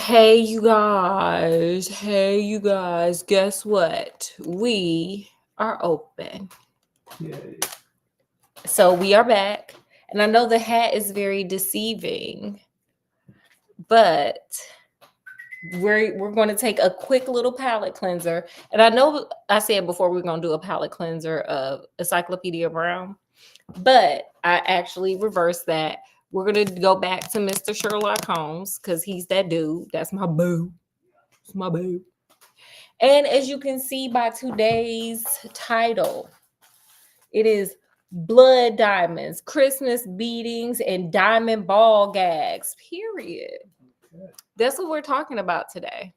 Hey, you guys. Hey, you guys. Guess what? We are open. Yay. So we are back. And I know the hat is very deceiving, but we're going to take a quick little palette cleanser. And I know I said before we're going to do a palette cleanser of Encyclopedia Brown, but I actually reversed that. We're going to go back to Mr. Sherlock Holmes because he's that dude. That's my boo. It's my boo. And as you can see by today's title, it is Blood Diamonds, Christmas Beatings, and Diamond Ball Gags, period. Okay. That's what we're talking about today.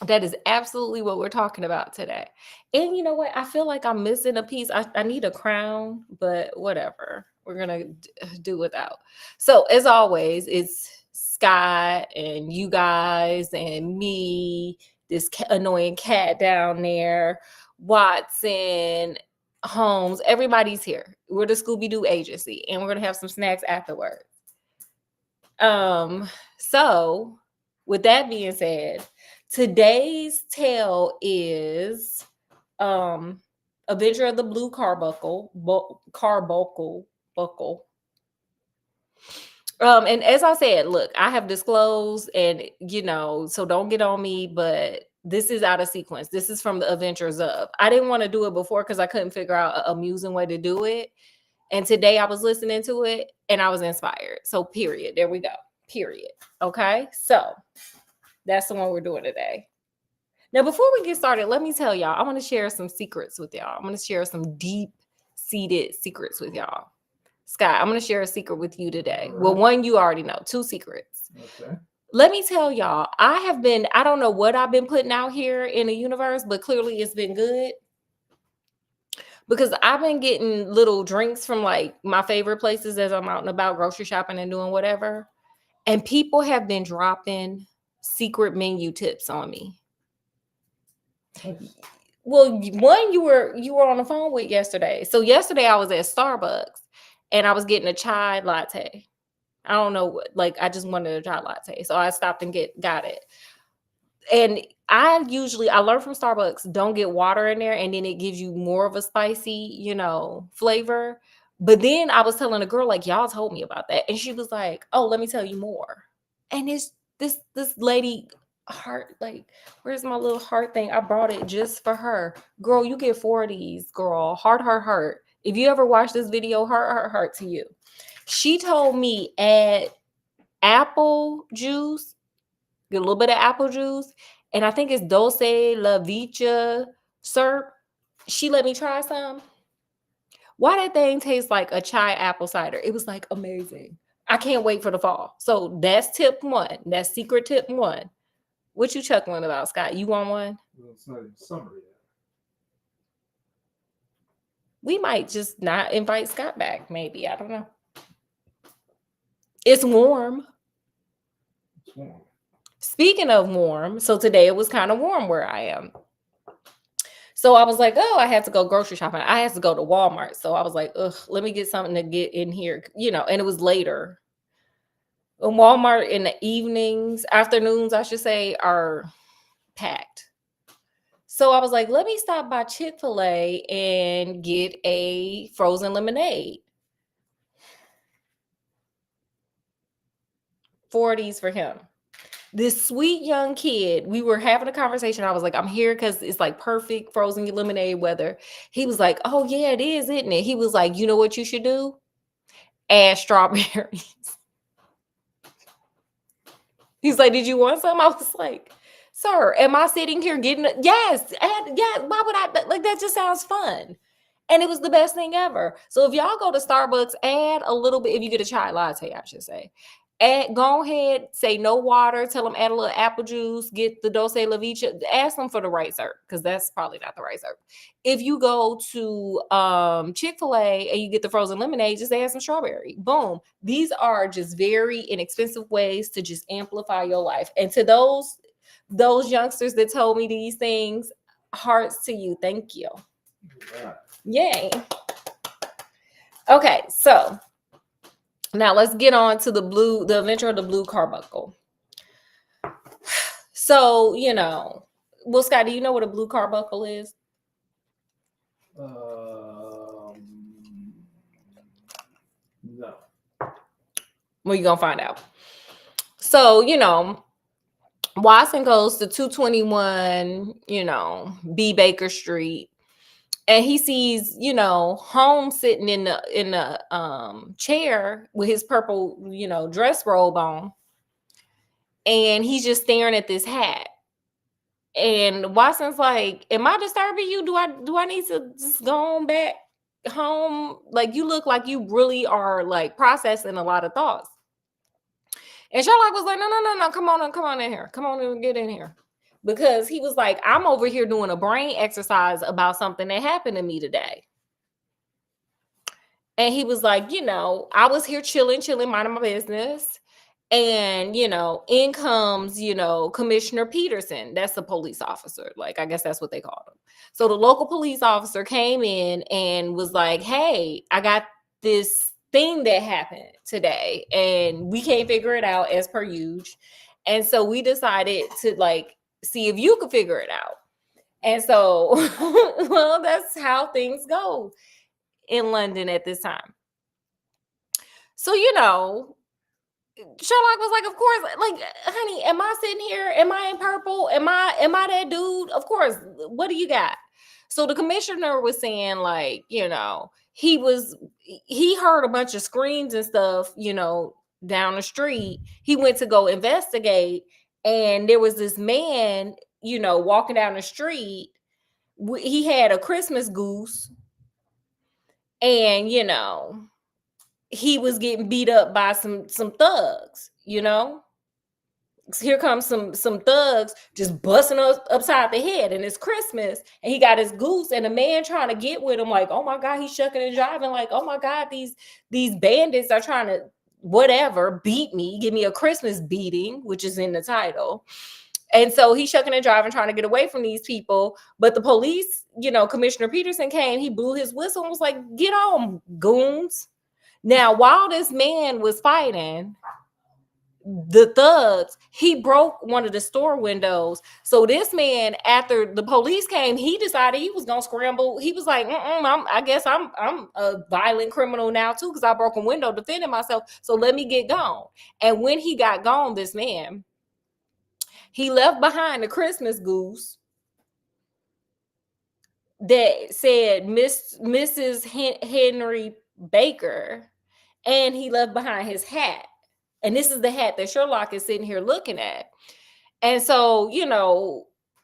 That is absolutely what we're talking about today. And you know what? I feel like I'm missing a piece. I need a crown, but whatever. We're going to do without. So, as always, it's Sky and you guys and me, this annoying cat down there, Watson, Holmes. Everybody's here. We're the Scooby Doo agency, and we're going to have some snacks afterward. So, with that being said, today's tale is Adventure of the Blue Carbuncle. Buckle. And as I said, look, I have disclosed, and so don't get on me, but this is out of sequence. This is from the Adventures of. I didn't want to do it before because I couldn't figure out an amusing way to do it. And today I was listening to it and I was inspired. So, period. There we go. Period. Okay. So that's the one we're doing today. Now, before we get started, let me tell y'all, I want to share some secrets with y'all. I'm going to share some deep-seated secrets with y'all. Scott, I'm going to share a secret with you today. Right. Well, one you already know, two secrets. Okay. Let me tell y'all, I don't know what I've been putting out here in the universe, but clearly it's been good. Because I've been getting little drinks from like my favorite places as I'm out and about grocery shopping and doing whatever. And people have been dropping secret menu tips on me. Nice. Well, one you were on the phone with yesterday. So yesterday I was at Starbucks and I was getting a chai latte. I don't know what, like I just wanted a chai latte. So I stopped and got it. And I learned from Starbucks, don't get water in there, and then it gives you more of a spicy, flavor. But then I was telling a girl, like, y'all told me about that. And she was like, oh, let me tell you more. And it's this lady heart, like, where's my little heart thing? I brought it just for her. Girl, you get 4 of these, girl. Heart. If you ever watch this video, heart to you. She told me add apple juice, get a little bit of apple juice, and I think it's Dulce La Vita syrup. She let me try some. Why that thing tastes like a chai apple cider? It was like amazing. I can't wait for the fall. So that's tip one. That's secret tip one. What you chuckling about, Scott? You want one? Well, it's not even summer yet. We might just not invite Scott back. Maybe, I don't know. It's warm. It's warm. Speaking of warm, so today it was kind of warm where I am. So I was like, oh, I had to go grocery shopping. I had to go to Walmart. So I was like, ugh, let me get something to get in here, and it was later. In Walmart in the afternoons, I should say, are packed. So I was like, let me stop by Chick-fil-A and get a frozen lemonade. 40s for him. This sweet young kid, we were having a conversation. I was like, I'm here because it's like perfect frozen lemonade weather. He was like, oh, yeah, it is, isn't it? He was like, you know what you should do? Add strawberries. He's like, did you want some? I was like, sir, am I sitting here getting it? Yes. Why would I? Like, that just sounds fun. And it was the best thing ever. So if y'all go to Starbucks, add a little bit, if you get a chai latte, I should say. Go ahead, say no water, tell them add a little apple juice, get the Dulce La Vita, ask them for the right syrup, because that's probably not the right syrup. If you go to Chick-fil-A and you get the frozen lemonade, just add some strawberry. Boom. These are just very inexpensive ways to just amplify your life. And to those youngsters that told me these things, hearts to you. Thank you. Yeah. Yay. Okay, so now let's get on to the Adventure of the Blue Carbuncle. So, well, Scott, do you know what a blue carbuncle is? No. Well, you're going to find out. So, Watson goes to 221, B Baker Street, and he sees, Holmes sitting in the chair with his purple, dress robe on, and he's just staring at this hat. And Watson's like, "Am I disturbing you? Do I need to just go on back home? Like, you look like you really are like processing a lot of thoughts." And Sherlock was like, "No, come on in here. Come on and get in here." Because he was like, "I'm over here doing a brain exercise about something that happened to me today." And he was like, "I was here chilling, minding my business. And, in comes, Commissioner Peterson. That's the police officer. Like, I guess that's what they called him. So the local police officer came in and was like, 'Hey, I got this thing that happened today, and we can't figure it out as per usual. And so we decided to like see if you could figure it out.'" And so, well, that's how things go in London at this time. So, Sherlock was like, "Of course, like, honey, am I sitting here? Am I in purple? Am I that dude? Of course. What do you got?" So the commissioner was saying, like, he heard a bunch of screams and stuff, down the street. He went to go investigate, and there was this man, walking down the street. He had a Christmas goose, and he was getting beat up by some thugs. Here comes some thugs just busting us upside the head, and it's Christmas, and he got his goose, and a man trying to get with him, like, "Oh my God, he's shucking and driving, like, oh my God, these bandits are trying to whatever beat me, give me a Christmas beating," which is in the title. And so he's shucking and driving, trying to get away from these people. But the police, Commissioner Peterson came, he blew his whistle and was like, "Get on, goons." Now, while this man was fighting the thugs, he broke one of the store windows. So this man, after the police came, he decided he was gonna scramble. He was like, I guess I'm a violent criminal now too, because I broke a window defending myself. So let me get gone." And when he got gone, this man, he left behind the Christmas goose that said Mrs. Henry Baker, and he left behind his hat. And this is the hat that Sherlock is sitting here looking at. And so,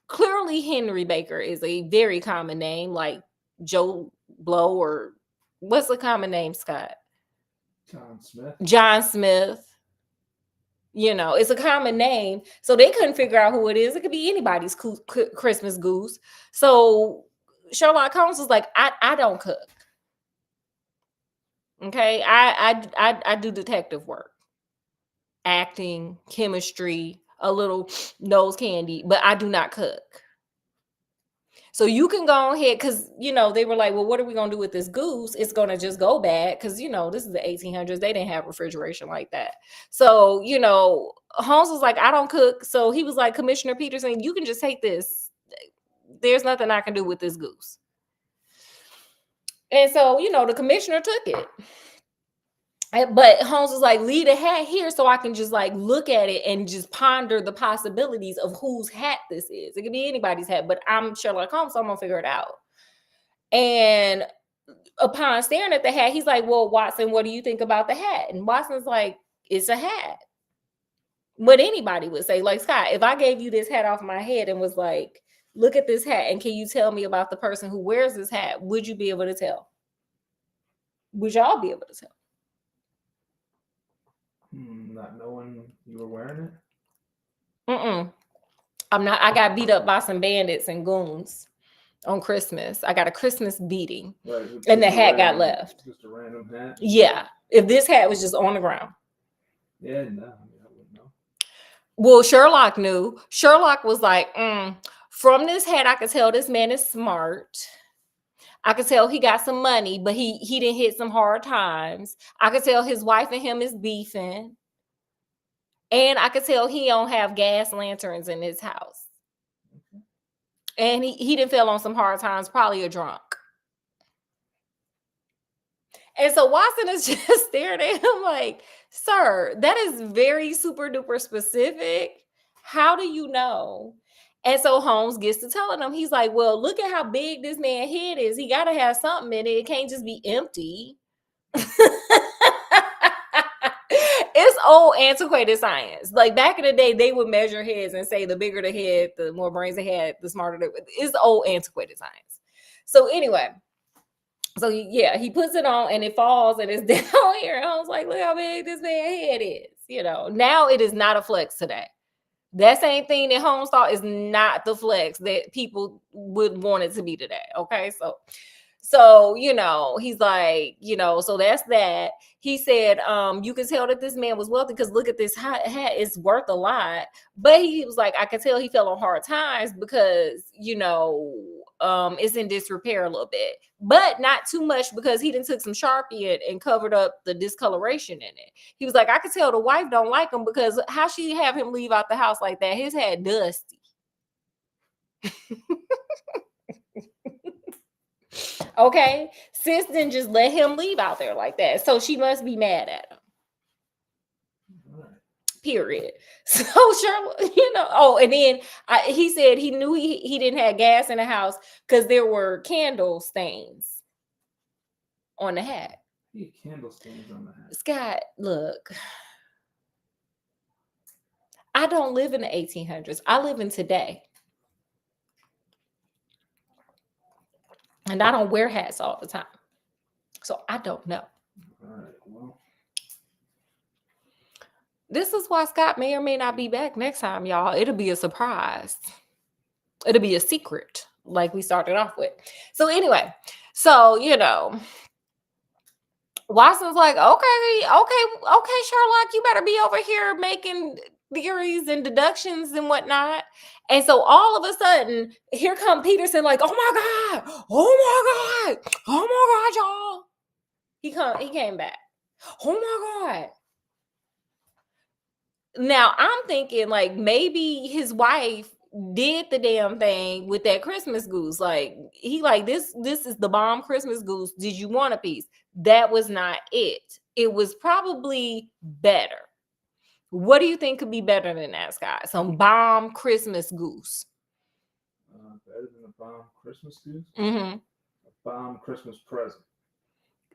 clearly Henry Baker is a very common name, like Joe Blow, or what's the common name, Scott? John Smith. It's a common name. So they couldn't figure out who it is. It could be anybody's Christmas goose. So Sherlock Holmes was like, I don't cook. Okay. I do detective work, acting, chemistry, a little nose candy, but I do not cook. So you can go ahead, because, they were like, "Well, what are we going to do with this goose? It's going to just go bad." Because, this is the 1800s. They didn't have refrigeration like that. So, Holmes was like, "I don't cook." So he was like, "Commissioner Peterson, you can just take this. There's nothing I can do with this goose." And so, the commissioner took it. But Holmes was like, "Leave the hat here so I can just like look at it and just ponder the possibilities of whose hat this is. It could be anybody's hat, but I'm Sherlock Holmes, so I'm gonna figure it out." And upon staring at the hat, he's like, "Well, Watson, what do you think about the hat?" And Watson's like, "It's a hat." What anybody would say. Like, Scott, if I gave you this hat off my head and was like, "Look at this hat, and can you tell me about the person who wears this hat?" Would you be able to tell? Would y'all be able to tell? Not knowing you were wearing it? I'm not. I got beat up by some bandits and goons on Christmas. I got a Christmas beating. Right. And the hat got left. Just a random hat? Yeah. If this hat was just on the ground. Yeah, no. I wouldn't know. Well, Sherlock knew. Sherlock was like, from this hat, I could tell this man is smart. I could tell he got some money, but he didn't hit some hard times. I could tell his wife and him is beefing. And I could tell he don't have gas lanterns in his house. And he didn't fell on some hard times, probably a drunk. And so Watson is just staring at him like, sir, that is very super duper specific. How do you know? And so Holmes gets to telling him, he's like, well, look at how big this man's head is. He got to have something in it. It can't just be empty. It's old antiquated science. Like back in the day, they would measure heads and say the bigger the head, the more brains they had, the smarter they were. It's old antiquated science. So anyway, so he puts it on and it falls and it's down here. And I was like, look how big this man's head is. Now it is not a flex today. That same thing that Holmes thought is not the flex that people would want it to be today. Okay, so he's like, so that's that. He said, you can tell that this man was wealthy because look at this hat, it's worth a lot. But he was like, I could tell he fell on hard times because it's in disrepair a little bit, but not too much because he done took some Sharpie and covered up the discoloration in it. He was like, I could tell the wife don't like him because how she have him leave out the house like that? His head dusty. Okay, sis didn't just let him leave out there like that, so she must be mad at him. Period. So Sherlock, and then he said he knew he didn't have gas in the house because there were candle stains on the hat. Candle stains on the hat. Scott, look, I don't live in the 1800s. I live in today. And I don't wear hats all the time. So I don't know. All right, well. This is why Scott may or may not be back next time, y'all. It'll be a surprise. It'll be a secret, like we started off with. So anyway, Watson's like, okay, Sherlock, you better be over here making theories and deductions and whatnot. And so all of a sudden, here come Peterson, like, oh my God, y'all. He came back. Oh my God. Now I'm thinking like maybe his wife did the damn thing with that Christmas goose. Like he like this is the bomb Christmas goose. Did you want a piece? That was not it. It was probably better. What do you think could be better than that, Scott? Some bomb Christmas goose. Better than a bomb Christmas goose? Mm-hmm. A bomb Christmas present.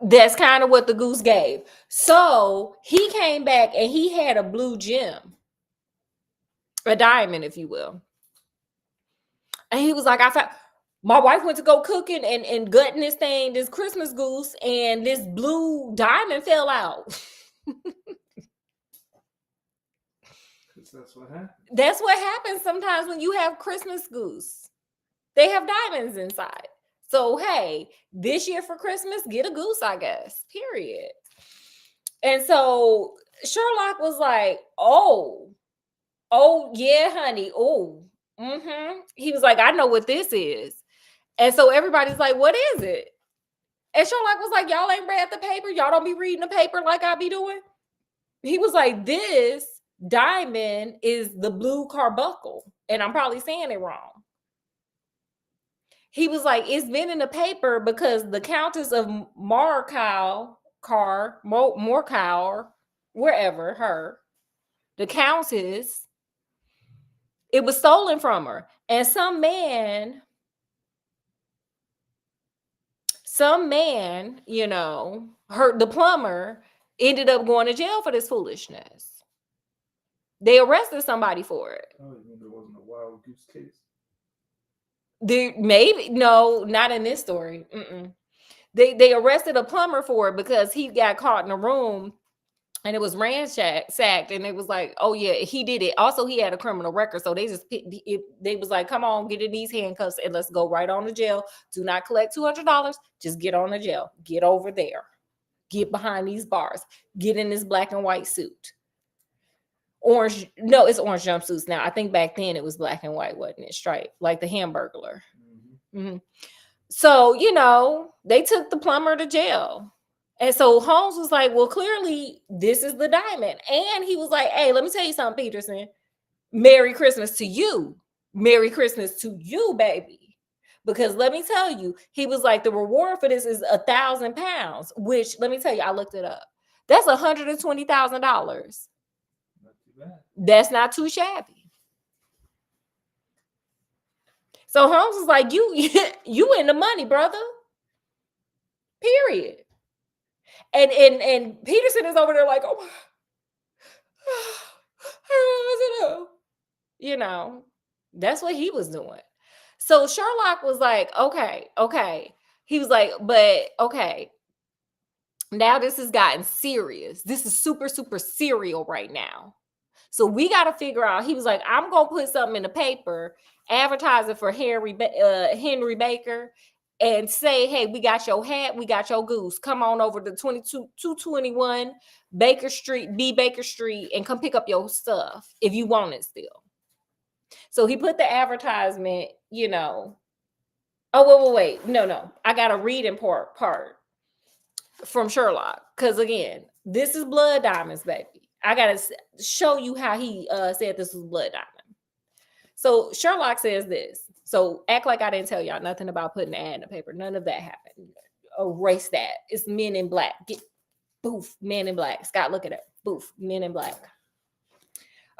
That's kind of what the goose gave. So he came back and he had a blue gem, a diamond, if you will. And he was like, my wife went to go cooking and gutting this Christmas goose, and this blue diamond fell out. That's what happens. That's what happens sometimes when you have Christmas goose. They have diamonds inside. So, hey, this year for Christmas, get a goose, I guess, period. And so Sherlock was like, oh, yeah, honey. Oh, He was like, I know what this is. And so everybody's like, what is it? And Sherlock was like, y'all ain't read the paper? Y'all don't be reading the paper like I be doing? He was like, this diamond is the Blue Carbuncle. And I'm probably saying it wrong. He was like, it's been in the paper because the Countess of Morcow, wherever, her, the Countess, it was stolen from her. And some man, the plumber, ended up going to jail for this foolishness. They arrested somebody for it. Oh, you mean there wasn't a wild goose case? Maybe, no, not in this story. They arrested a plumber for it because he got caught in a room and it was ransacked, and it was like, oh yeah, he did it. Also, he had a criminal record, so they was like, come on, get in these handcuffs and let's go right on to jail. Do not collect $200. Just get on to jail. Get over there. Get behind these bars. Get in this black and white suit. Orange, no, it's orange jumpsuits now. I think back then it was black and white, wasn't it? Striped, like the Hamburglar. So, they took the plumber to jail. And so Holmes was like, well, clearly this is the diamond. And he was like, hey, let me tell you something, Peterson. Merry Christmas to you. Merry Christmas to you, baby. Because let me tell you, he was like, the reward for this is £1,000, which let me tell you, I looked it up. That's $120,000. Not too bad. That's not too shabby. So Holmes was like, you in the money, brother. Period. And Peterson is over there like, oh my, I don't know. You know, that's what he was doing. So Sherlock was like, okay. He was like, but okay, now this has gotten serious. This is super, super serial right now. So we got to figure out. He was like, I'm going to put something in the paper, advertising for Henry Baker, and say, hey, we got your hat, we got your goose. Come on over to 221 Baker Street, B Baker Street, and come pick up your stuff if you want it still. So he put the advertisement, you know. Oh, wait. No. I got a reading part from Sherlock. Because again, this is blood diamonds, baby. I got to show you how he said this was blood diamond. So Sherlock says this. So act like I didn't tell y'all nothing about putting the ad in the paper. None of that happened. Erase that. It's Men in Black. Boof, Men in Black. Scott, look at it. Boof, Men in Black.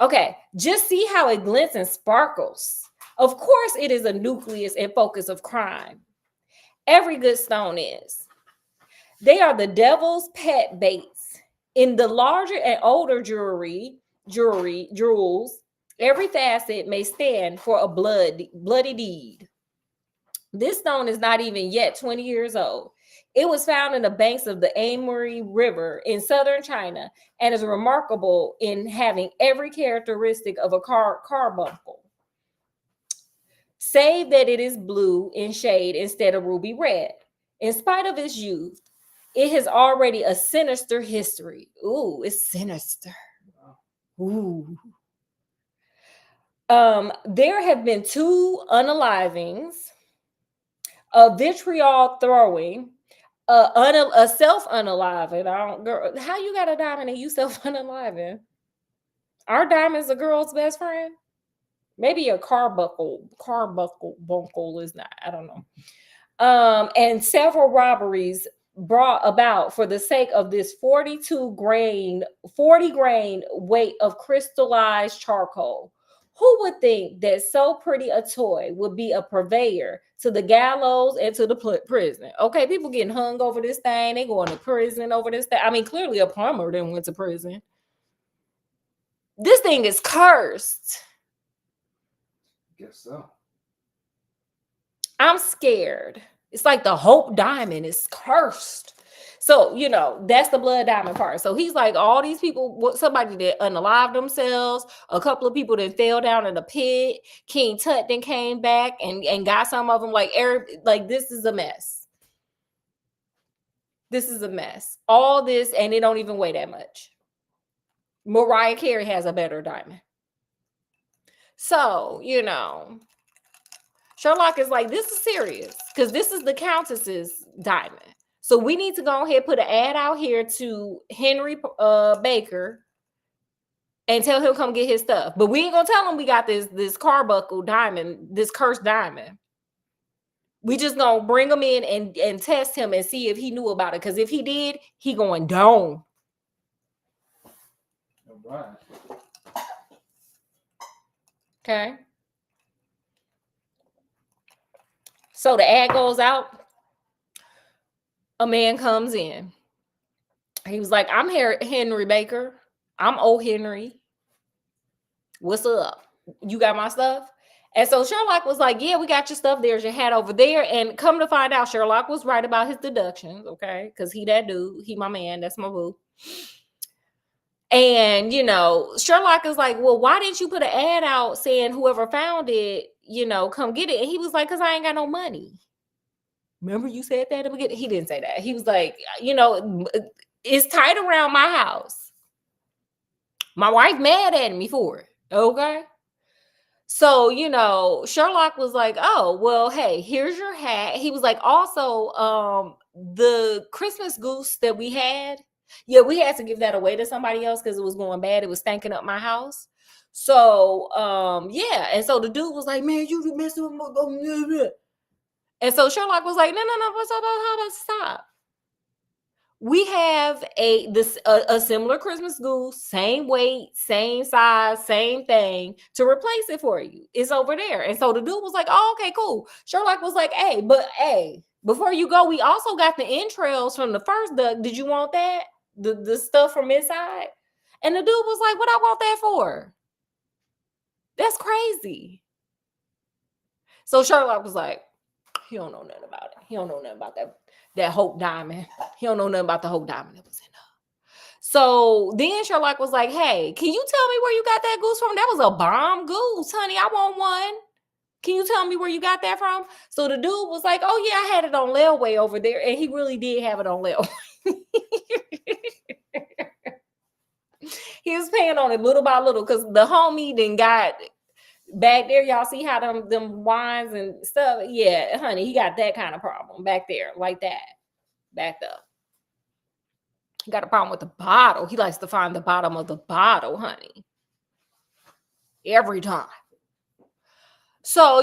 Okay, just see how it glints and sparkles. Of course, it is a nucleus and focus of crime. Every good stone is. They are the devil's pet baits. In the larger and older jewels, every facet may stand for a bloody deed. This stone is not even yet 20 years old. It was found in the banks of the Amory River in southern China and is remarkable in having every characteristic of a carbuncle, save that it is blue in shade instead of ruby red. In spite of its youth, it has already a sinister history. Ooh, it's sinister. Ooh. There have been 2 unalivings, a vitriol throwing, a self-unaliving. Girl, how you got a diamond and you self-unaliving? Are diamonds a girl's best friend? Maybe a carbuncle is not. I don't know. And several robberies brought about for the sake of this 40 grain weight of crystallized charcoal. Who would think that so pretty a toy would be a purveyor to the gallows and to the prison? Okay, people getting hung over this thing. They going to prison over this thing. I mean, clearly a plumber then went to prison. This thing is cursed. Guess so. I'm scared. It's like the Hope Diamond is cursed. So, you know, that's the blood diamond part. So he's like, all these people, somebody that unalived themselves, a couple of people that fell down in the pit, King Tut then came back and got some of them. Like this is a mess. This is a mess. All this, and it don't even weigh that much. Mariah Carey has a better diamond. So, you know, Sherlock is like, this is serious because this is the Countess's diamond. So we need to go ahead and put an ad out here to Henry Baker and tell him come get his stuff. But we ain't gonna tell him we got this carbuncle diamond, this cursed diamond. We just gonna bring him in and test him and see if he knew about it. Because if he did, he going down. All right. Okay. So the ad goes out. A man comes in. He was like, I'm here, Henry Baker. I'm old Henry. What's up? You got my stuff? And so Sherlock was like, yeah, we got your stuff. There's your hat over there. And come to find out, Sherlock was right about his deductions, okay? Because he that dude. He my man. That's my boo. And, you know, Sherlock is like, well, why didn't you put an ad out saying whoever found it, you know, come get it? And he was like, because I ain't got no money. Remember you said that at the beginning? He didn't say that. He was like, you know, it's tight around my house. My wife mad at me for it. Okay. So, you know, Sherlock was like, oh, well, hey, here's your hat. He was like, also, the Christmas goose that we had, yeah, we had to give that away to somebody else because it was going bad. It was stinking up my house. So yeah, and so the dude was like, "Man, you messed with my." And so Sherlock was like, "No, what's up? How about stop?" We have a similar Christmas goose, same weight, same size, same thing to replace it for you. It's over there. And so the dude was like, "Oh, okay, cool." Sherlock was like, "Hey, but hey, before you go, we also got the entrails from the first duck. Did you want that? The stuff from inside?" And the dude was like, "What I want that for? That's crazy." So Sherlock was like, "He don't know nothing about it. He don't know nothing about that Hope diamond. He don't know nothing about the Hope diamond that was in there." So then Sherlock was like, "Hey, can you tell me where you got that goose from? That was a bomb goose, honey. I want one. Can you tell me where you got that from?" So the dude was like, "Oh yeah, I had it on layaway over there." And he really did have it on layaway. He was paying on it little by little because the homie then got back there. Y'all see how them wines and stuff? Yeah, honey, he got that kind of problem back there, like that, backed up. He got a problem with the bottle. He likes to find the bottom of the bottle, honey. Every time. So,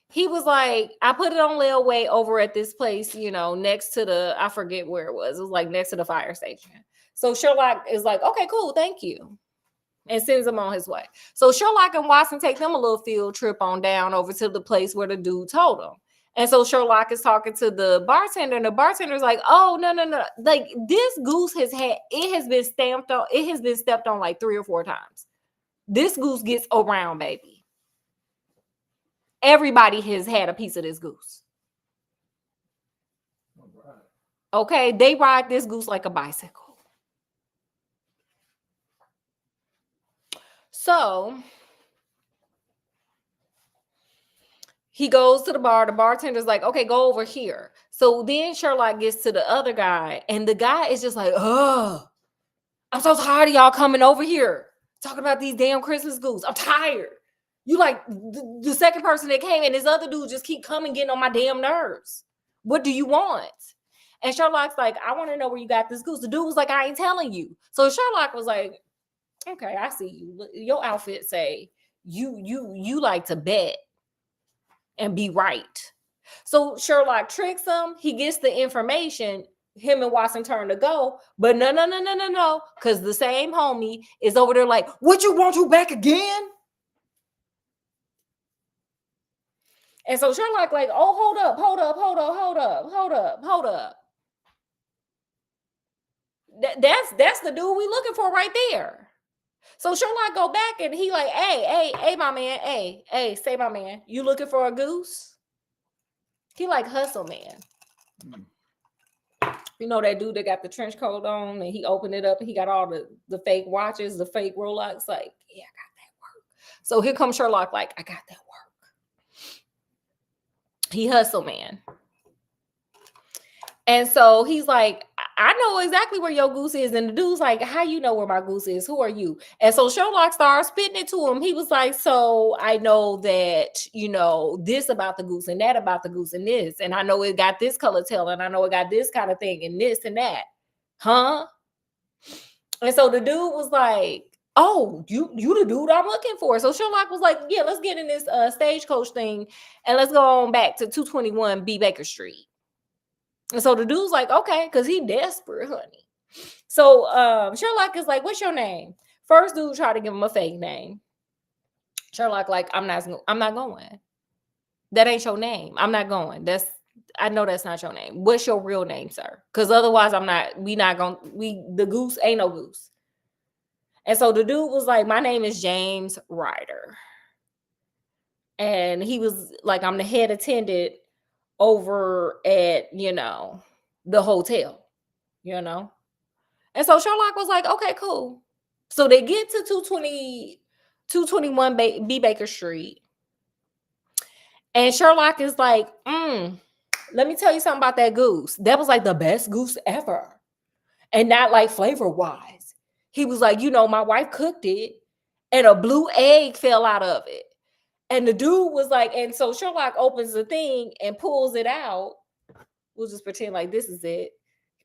he was like, I put it on layaway over at this place, next to I forget where it was. It was like next to the fire station. So Sherlock is like, "Okay, cool, thank you." And sends him on his way. So Sherlock and Watson take them a little field trip on down over to the place where the dude told them. And so Sherlock is talking to the bartender, and the bartender's like, "Oh, no. Like, this goose has been stepped on like 3 or 4 times. This goose gets around, baby. Everybody has had a piece of this goose." Okay, they ride this goose like a bicycle. So he goes to the bar. The bartender's like, "Okay, go over here." So then Sherlock gets to the other guy, and the guy is just like, "Oh, I'm so tired of y'all coming over here talking about these damn Christmas goose. I'm tired. You like the second person that came, and this other dude just keep coming, getting on my damn nerves. What do you want?" And Sherlock's like, "I want to know where you got this goose." The dude was like, "I ain't telling you." So Sherlock was like, "Okay, I see you. Your outfit say you like to bet and be right." So Sherlock tricks him. He gets the information. Him and Watson turn to go, but no, because the same homie is over there like, "What, you want you back again?" And so Sherlock like, "Oh, hold up. That's the dude we looking for right there." So Sherlock go back and he like, hey, my man, hey, say my man, you looking for a goose? He like, "Hustle, man." You know that dude that got the trench coat on, and he opened it up and he got all the fake watches, the fake Rolex. Like, "Yeah, I got that work." So here comes Sherlock like, "I got that work." He hustle, man. And so he's like, "I know exactly where your goose is." And the dude's like, "How you know where my goose is? Who are you?" And so Sherlock starts spitting it to him. He was like, "So I know that, this about the goose and that about the goose and this. And I know it got this color tail and I know it got this kind of thing and this and that." Huh? And so the dude was like, "Oh, you the dude I'm looking for." So Sherlock was like, "Yeah, let's get in this stagecoach thing and let's go on back to 221 B Baker Street." And so the dude's like, "Okay," because he desperate, honey. So Sherlock is like, "What's your name?" First dude tried to give him a fake name. Sherlock like, I'm not going. That ain't your name. I'm not going. I know that's not your name. What's your real name, sir? Because otherwise the goose ain't no goose. And so the dude was like, "My name is James Ryder." And he was like, "I'm the head attendant over at, the hotel, you know?" And so Sherlock was like, "Okay, cool." So they get to 221 B Baker Street. And Sherlock is like, "Let me tell you something about that goose. That was like the best goose ever. And not like flavor wise." He was like, "My wife cooked it and a blue egg fell out of it." And the dude was like, and so Sherlock opens the thing and pulls it out. We'll just pretend like this is it.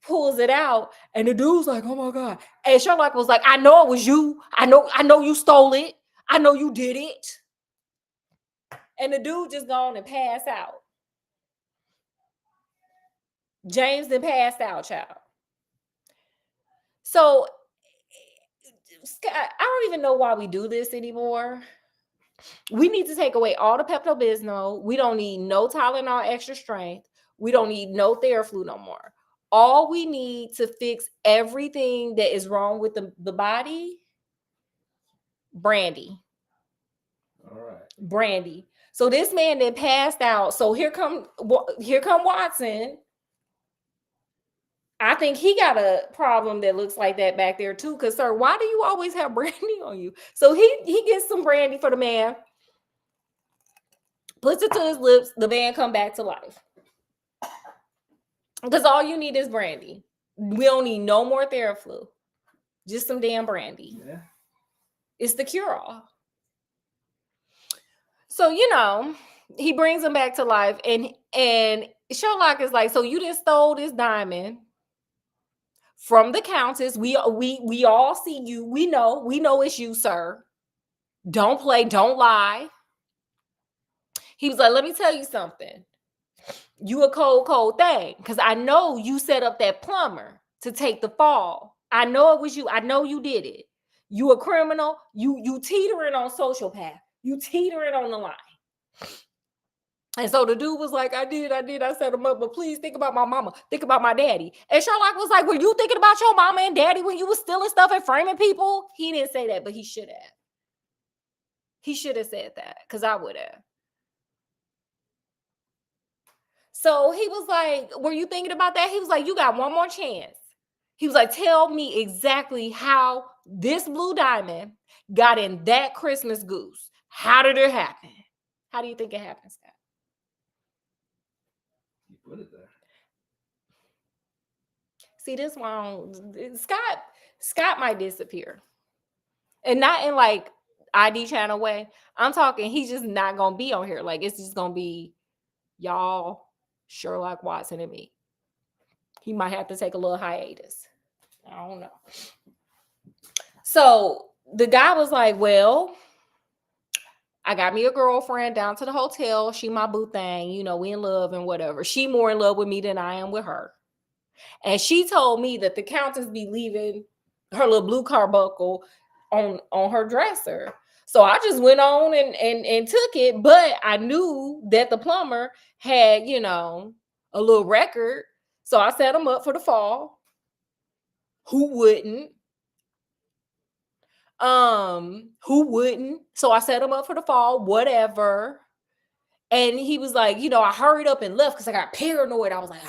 Pulls it out, and the dude's like, "Oh my god!" And Sherlock was like, "I know it was you. I know you stole it. I know you did it." And the dude just gone and passed out. James then passed out, child. So, Scott, I don't even know why we do this anymore. We need to take away all the Pepto-Bismol. We don't need no Tylenol extra strength. We don't need no Theraflu no more. All we need to fix everything that is wrong with the body, brandy. All right. Brandy. So this man then passed out. So here come Watson. I think he got a problem that looks like that back there too. Cause sir, why do you always have brandy on you? So he gets some brandy for the man, puts it to his lips. The man come back to life. Because all you need is brandy. We don't need no more Theraflu. Just some damn brandy. Yeah. It's the cure-all. So, he brings him back to life, and Sherlock is like, so you just stole this diamond from the Countess. We all see you. We know it's you, sir. Don't play, don't lie. He was like, let me tell you something. You a cold thing, because I know you set up that plumber to take the fall. I know it was you. I know you did it. You a criminal. You teetering on sociopath. You teetering on the line. And so the dude was like, I did. I set him up, but please think about my mama. Think about my daddy. And Sherlock was like, were you thinking about your mama and daddy when you was stealing stuff and framing people? He didn't say that, but he should have. He should have said that, because I would have. So he was like, were you thinking about that? He was like, you got one more chance. He was like, tell me exactly how this blue diamond got in that Christmas goose. How did it happen? How do you think it happened, Scott? You put it there. See, this one, Scott might disappear. And not in like ID channel way. I'm talking, he's just not going to be on here. Like, it's just going to be y'all, Sherlock, Watson, and me. He might have to take a little hiatus. I don't know. So the guy was like, well, I got me a girlfriend down to the hotel. She my boo thing. We in love and whatever. She more in love with me than I am with her. And she told me that the Countess be leaving her little Blue Carbuncle on her dresser. So I just went on and took it. But I knew that the plumber had, a little record. So I set him up for the fall. Who wouldn't? Who wouldn't? So I set him up for the fall, whatever. And he was like, I hurried up and left because I got paranoid. I was like,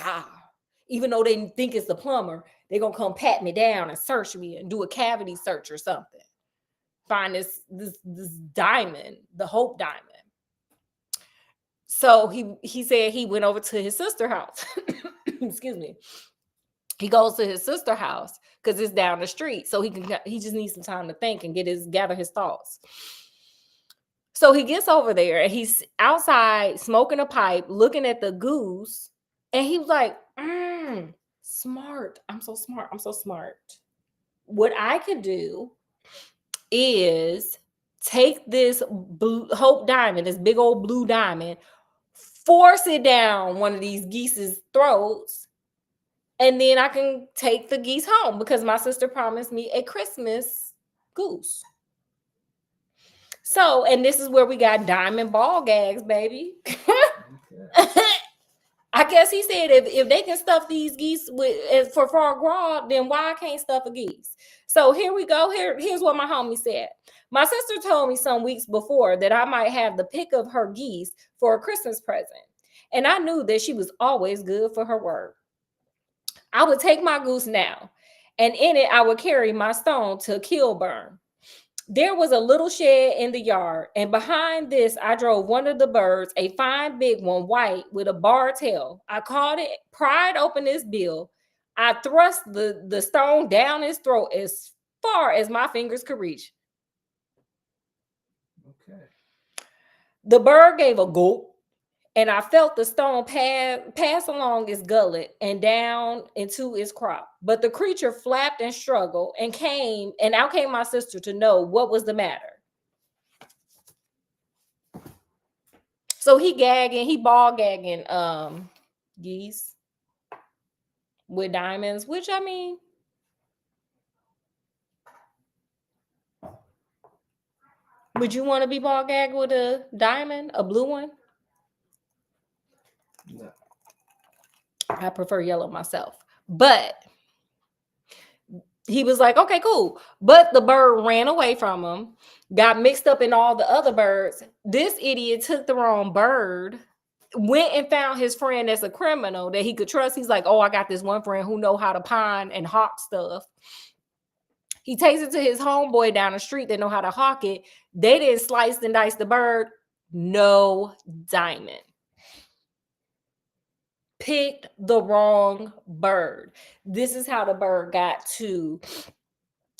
even though they didn't think it's the plumber, they're gonna come pat me down and search me and do a cavity search or something. Find this diamond, the Hope diamond. So he said he went over to his sister's house. Excuse me. He goes to his sister's house because it's down the street. So he just needs some time to think and gather his thoughts. So he gets over there and he's outside smoking a pipe, looking at the goose. And he was like, smart. I'm so smart. I'm so smart. What I could do is take this Hope diamond, this big old blue diamond, force it down one of these geese's throats, and then I can take the geese home because my sister promised me a Christmas goose. So, and this is where we got diamond Ballgags, baby. Okay. I guess he said if they can stuff these geese for foie gras, then why I can't stuff a geese? So here we go. Here's what my homie said. My sister told me some weeks before that I might have the pick of her geese for a Christmas present. And I knew that she was always good for her word. I would take my goose now, and in it I would carry my stone to Kilburn. There was a little shed in the yard, and behind this I drove one of the birds, a fine big one, white with a barred tail. I caught it, pried open his bill. I thrust the stone down his throat as far as my fingers could reach. Okay. The bird gave a gulp and I felt the stone pass along its gullet and down into its crop. But the creature flapped and struggled and out came my sister to know what was the matter. So he ball gagging geese with diamonds, which I mean, would you want to be ball gagged with a diamond, a blue one? No. I prefer yellow myself. But he was like, okay, cool. But the bird ran away from him, got mixed up in all the other birds. This idiot took the wrong bird, went and found his friend that's a criminal that he could trust. He's like, oh, I got this one friend who know how to pine and hawk stuff. He takes it to his homeboy down the street that know how to hawk it. They didn't slice and dice the bird. No diamond. Picked the wrong bird. This is how the bird got to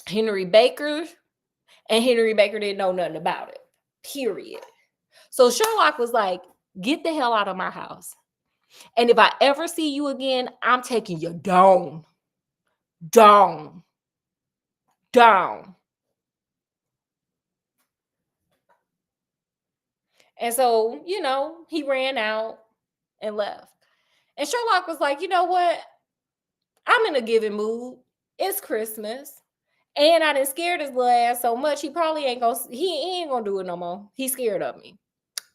Henry Baker, and Henry Baker didn't know nothing about it. Period. So Sherlock was like, get the hell out of my house. And if I ever see you again, I'm taking you down. Down. Down. And so, he ran out and left. And Sherlock was like, you know what? I'm in a giving mood. It's Christmas. And I done scared his little ass so much, he ain't gonna do it no more. He's scared of me.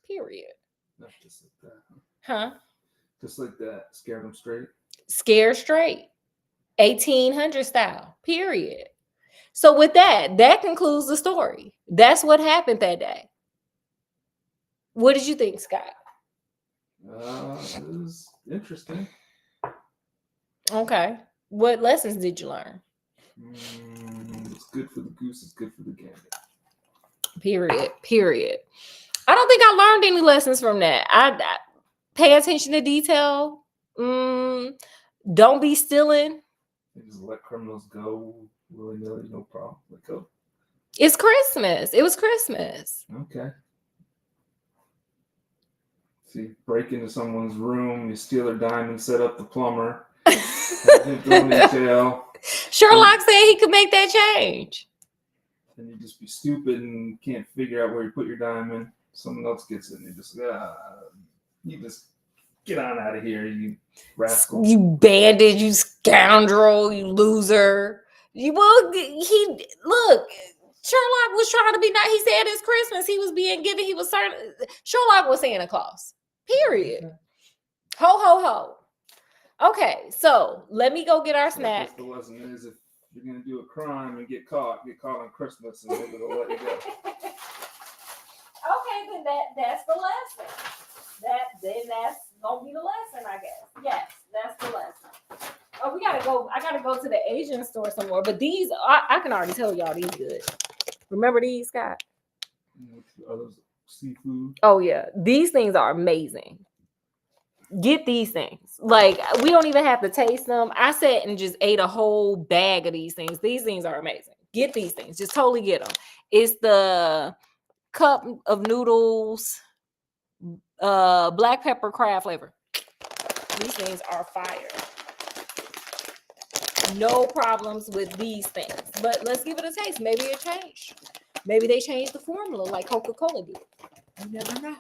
Period. Not just like that. Huh? Just like that. Scared him straight. Scared straight. 1800 style. Period. So with that concludes the story. That's what happened that day. What did you think, Scott? It was interesting. Okay. What lessons did you learn? It's good for the goose. It's good for the gander. Period. I don't think I learned any lessons from that. I pay attention to detail. Don't be stealing. They just let criminals go willy-nilly, no problem. Let go. It's Christmas. It was Christmas. Okay. So you break into someone's room, you steal their diamond, set up the plumber, throw him in jail. Sherlock said he could make that change. And you just be stupid and can't figure out where you put your diamond. Someone else gets it, and you just get on out of here, you rascal. You bandit, you scoundrel, you loser. Sherlock was trying to be nice. He said it's Christmas. He was being given. He was certain. Sherlock was Santa Claus. Period. Okay. Ho, ho, ho. Okay, so let me go get our snack. The lesson is if you're going to do a crime and get caught on Christmas and maybe they'll let you go. Okay, then that's the lesson. Then that's going to be the lesson, I guess. Yes, that's the lesson. Oh, we got to go. I got to go to the Asian store some more. But these, I can already tell y'all these good. Remember these, Scott? Others, seafood. Oh, yeah. These things are amazing. Get these things. Like, we don't even have to taste them. I sat and just ate a whole bag of these things. These things are amazing. Get these things. Just totally get them. It's the cup of noodles, black pepper crab flavor. These things are fire. No problems with these things. But let's give it a taste. Maybe it changed. Maybe they changed the formula like Coca-Cola did. You never know.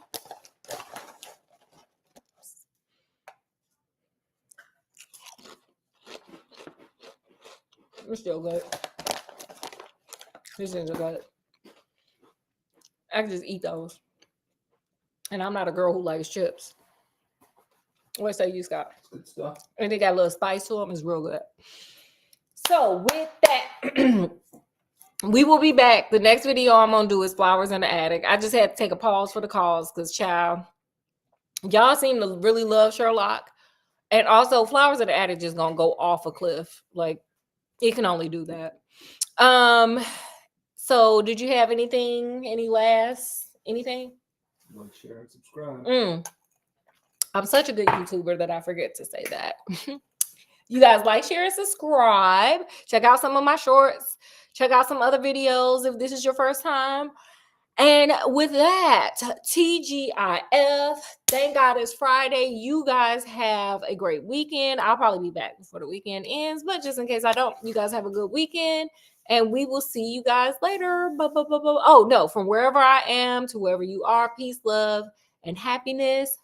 It's still good. These things are good. I can just eat those. And I'm not a girl who likes chips. What say you, Scott? Good stuff. And they got a little spice to them. It's real good. So with that, we will be back. The next video I'm going to do is Flowers in the Attic. I just had to take a pause for the calls because, child, y'all seem to really love Sherlock. And also, Flowers in the Attic just going to go off a cliff. Like, it can only do that. So did you have anything? Anything? Like, share, and subscribe. I'm such a good YouTuber that I forget to say that. You guys like, share, and subscribe. Check out some of my shorts. Check out some other videos if this is your first time. And with that, TGIF, thank God it's Friday. You guys have a great weekend. I'll probably be back before the weekend ends, but just in case I don't, you guys have a good weekend. And we will see you guys later. Oh, no, from wherever I am to wherever you are, peace, love, and happiness.